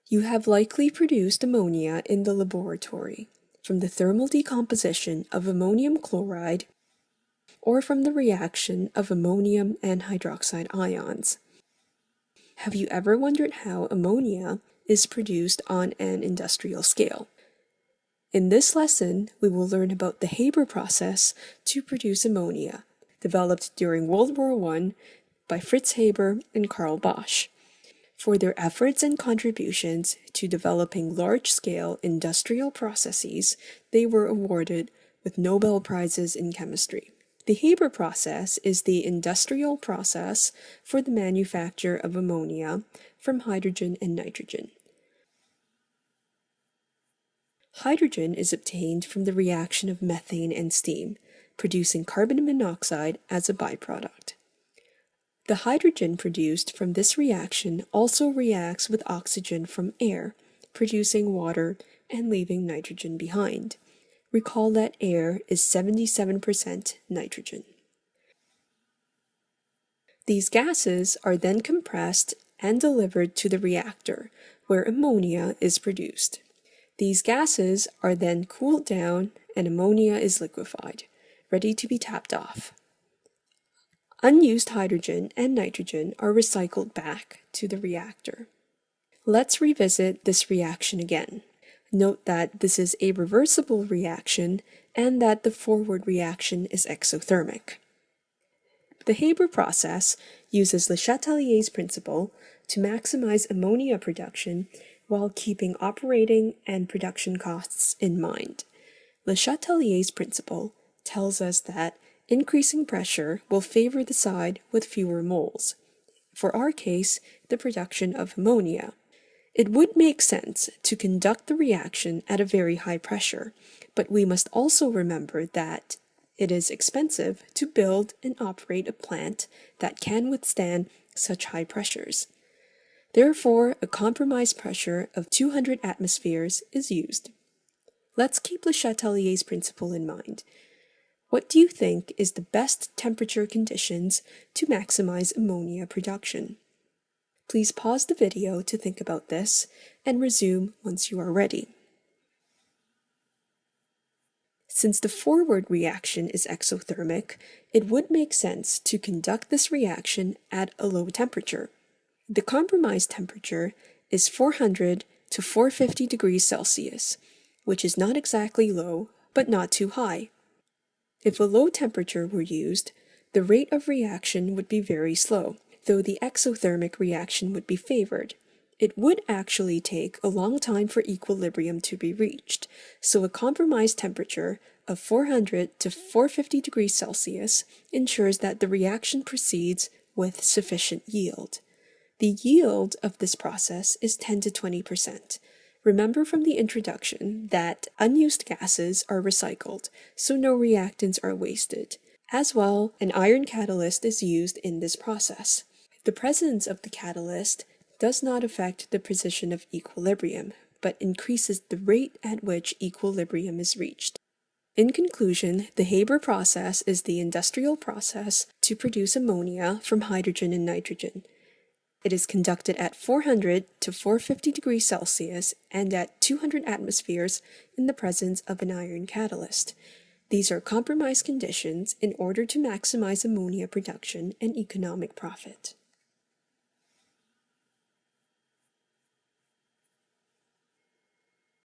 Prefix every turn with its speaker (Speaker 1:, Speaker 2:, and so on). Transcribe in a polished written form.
Speaker 1: You have likely produced ammonia in the laboratory from the thermal decomposition of ammonium chloride or from the reaction of ammonium and hydroxide ions. Have you ever wondered how ammonia is produced on an industrial scale? In this lesson, we will learn about the Haber process to produce ammonia, developed during World War I by Fritz Haber and Carl Bosch. For their efforts and contributions to developing large-scale industrial processes, they were awarded with Nobel Prizes in chemistry. The Haber process is the industrial process for the manufacture of ammonia from hydrogen and nitrogen. Hydrogen is obtained from the reaction of methane and steam, producing carbon monoxide as a byproduct. The hydrogen produced from this reaction also reacts with oxygen from air, producing water and leaving nitrogen behind. Recall that air is 77% nitrogen. These gases are then compressed and delivered to the reactor, where ammonia is produced. These gases are then cooled down and ammonia is liquefied, ready to be tapped off. Unused hydrogen and nitrogen are recycled back to the reactor. Let's revisit this reaction again. Note that this is a reversible reaction and that the forward reaction is exothermic. The Haber process uses Le Chatelier's principle to maximize ammonia production while keeping operating and production costs in mind. Le Chatelier's principle tells us that increasing pressure will favor the side with fewer moles. For our case, the production of ammonia. It would make sense to conduct the reaction at a very high pressure, but we must also remember that it is expensive to build and operate a plant that can withstand such high pressures. Therefore, a compromise pressure of 200 atmospheres is used. Let's keep Le Chatelier's principle in mind. What do you think is the best temperature conditions to maximize ammonia production? Please pause the video to think about this and resume once you are ready. Since the forward reaction is exothermic, it would make sense to conduct this reaction at a low temperature. The compromise temperature is 400 to 450 degrees Celsius, which is not exactly low, but not too high. If a low temperature were used, the rate of reaction would be very slow, though the exothermic reaction would be favored. It would actually take a long time for equilibrium to be reached, so a compromise temperature of 400 to 450 degrees Celsius ensures that the reaction proceeds with sufficient yield. The yield of this process is 10 to 20%. Remember from the introduction that unused gases are recycled, so no reactants are wasted. As well, an iron catalyst is used in this process. The presence of the catalyst does not affect the position of equilibrium, but increases the rate at which equilibrium is reached. In conclusion, the Haber process is the industrial process to produce ammonia from hydrogen and nitrogen. It is conducted at 400 to 450 degrees Celsius and at 200 atmospheres in the presence of an iron catalyst. These are compromise conditions in order to maximize ammonia production and economic profit.